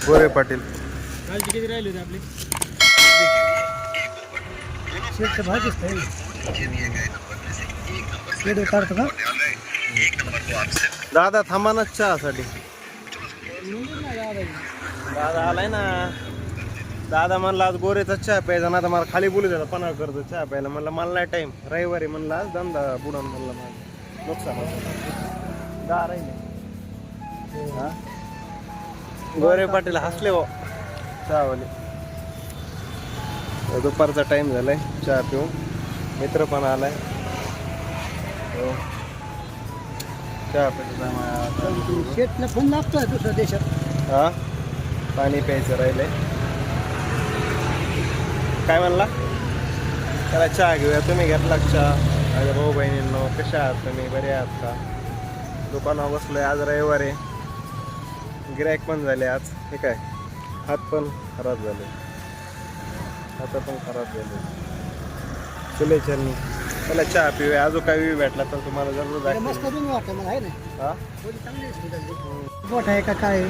गोरे पाटील. कालची किती राहिली होती आपली? शेट भाजीच खाईल. शेड काढतो का? दादा थांबा ना चहासाठी. दादा आलाय ना. दादा म्हणला आज गोरेचा चहा प्यायचा ना, तर मला खाली बोलू द्या पन्हाळ करतो चहा प्यायला. म्हणलं मला नाही टाईम, रविवारी म्हणला आज धंदा बुडून म्हणलं माझं नुकसान दा राहिले. हा गोरे पाटील हसले हो चहावाले. दुपारचा टाइम झालाय, चहा पिऊन मित्र पण आलाय. हो चहा प्यायचा. शेटला फोन लागतोय दुसऱ्या देशात. हा पाणी प्यायचं राहिलंय. काय म्हणला? त्याला चहा घेऊया. तुम्ही घेतला चहा? माझ्या भाऊ बहिणींनो कशा आहात तुम्ही? बरे आहात का? दुकानावर बसलोय, आज रविवार आहे. गिरायक पण झाले आज. हे काय हात पण खराब झाले, हात पण खराब झाले. चुले चलनी. त्याला चहा पिऊया. अजून काही भेटला तर तुम्हाला जरूर मस्त तुम्ही वाटतं मला आहे ना. हा मोठा आहे का काय?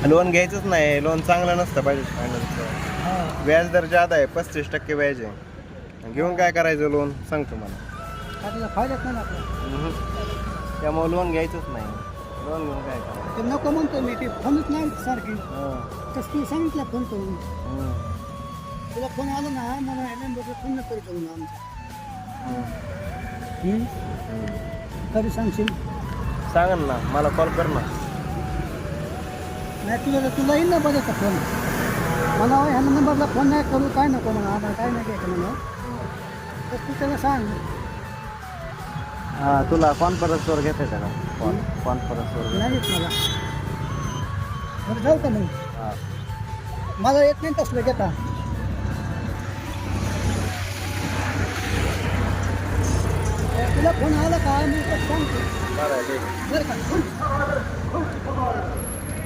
लोन घ्यायचंच नाही. लोन चांगलं नसतं पाहिजे. फायनान्सचं व्याज दर जादा आहे, 35% व्याज आहे. घेऊन काय करायचं लोन सांग तुम्हाला. आपल्याला फायदाच नाही ना आपला. त्यामुळे लोन घ्यायचंच नाही. लोन घेऊन काय करायचं? ते नको म्हणतो मी, ते फोनच नाही सारखी. तसं तू सांगितलं फोन करून. तुला फोन आला ना मला नंबरला फोन न करतो म्हणून कधी सांगशील? सांग ना, मला कॉल कर ना. नाही तुला येईल ना बघायचा फोन. मला ह्या नंबरला फोन नाही करू, काय नको म्हणा, आम्हाला काय नाही घ्यायचं म्हणून. तर तू त्याला सांग. हां तुला कॉन्फरन्सवर घेते का? कॉन्फरन्सवर नाही येत मला. बरं जाऊ का मग? हां मला येत नाही तसलं घेता. तुला फोन आला का मी सांगतो. बरं आहे, ठीक आहे. बरं का?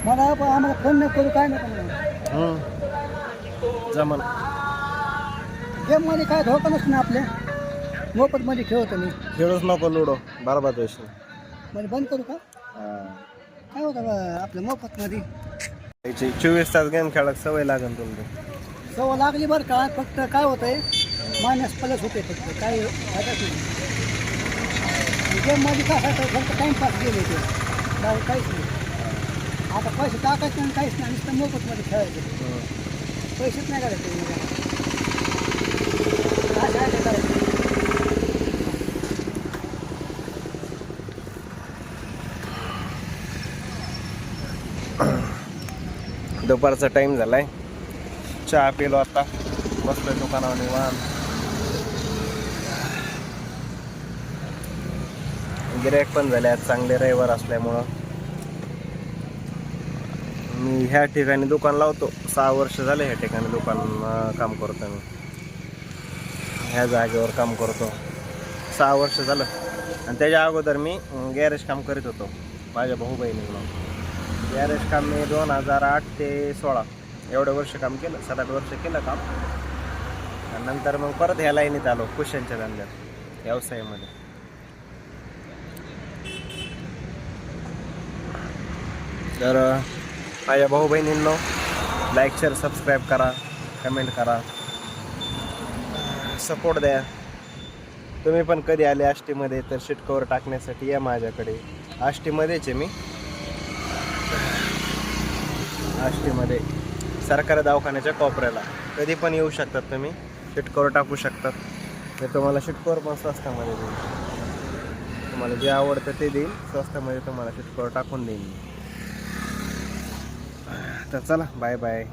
मला आम्हाला फोन नाही करू, काय नको म्हणून. जमन. गेममध्ये काय धोका नसतो ना आपल्या. मोफतमध्ये खेळतो मी. खेळूच नको लुडो, बरबाद होशील. म्हणजे बंद करू का? काय होतं आपल्या मोफतमध्ये? 24 तास गेम खेळायला सवय लागेल तुला. सवय लागली बरं का. फक्त काय होतंय, मायनस प्लस होते फक्त. काय फायदाच नाही. गेममध्ये काय होतं, फक्त टाईमपास गेले ते. बाकी काहीच नाही. आता पैसे टाकायचे आणि काहीच नाही, नुसतं मोफतमध्ये खेळायचे. पैसेच नाही काढायचे. काय काय करायचं? दुपारचा टाइम झालाय, चहा पिलो आता, बसलोय दुकानावर निवांत. गिरायक पण झाले आज चांगले, रविवार असल्यामुळं. मी ह्या ठिकाणी दुकान लावतो, 6 वर्ष झाले ह्या ठिकाणी दुकान काम करतो मी. ह्या जागेवर काम करतो 6 वर्ष झालं. आणि त्याच्या अगोदर मी गॅरेज काम करीत होतो माझ्या भाऊ बहिणीला. गॅरेज काम मी 2008 ते 16 एवढं वर्ष काम केलं, 7-8 वर्ष केलं काम. आणि नंतर मग परत ह्या लाईनीत आलो, कुशनच्या धंद्यात, व्यवसायामध्ये. तर माझ्या भाऊ बहिणींनो, लाईक शेअर सबस्क्राईब करा, कमेंट करा, सपोर्ट द्या. तुम्ही पण कधी आले आष्टीमध्ये तर शीट कवर टाकण्यासाठी या माझ्याकडे. आष्टीमध्येच आहे मी, आष्टीमध्ये सरकारी दवाखान्याच्या कोपऱ्याला. कधी पण येऊ शकतात तुम्ही, शीट कवर टाकू शकतात. तर तुम्हाला शीट कवर पण स्वस्तामध्ये देईल. तुम्हाला जे आवडतं ते देईल, स्वस्तामध्ये तुम्हाला शीट कवर टाकून देईल. तर चला, बाय बाय.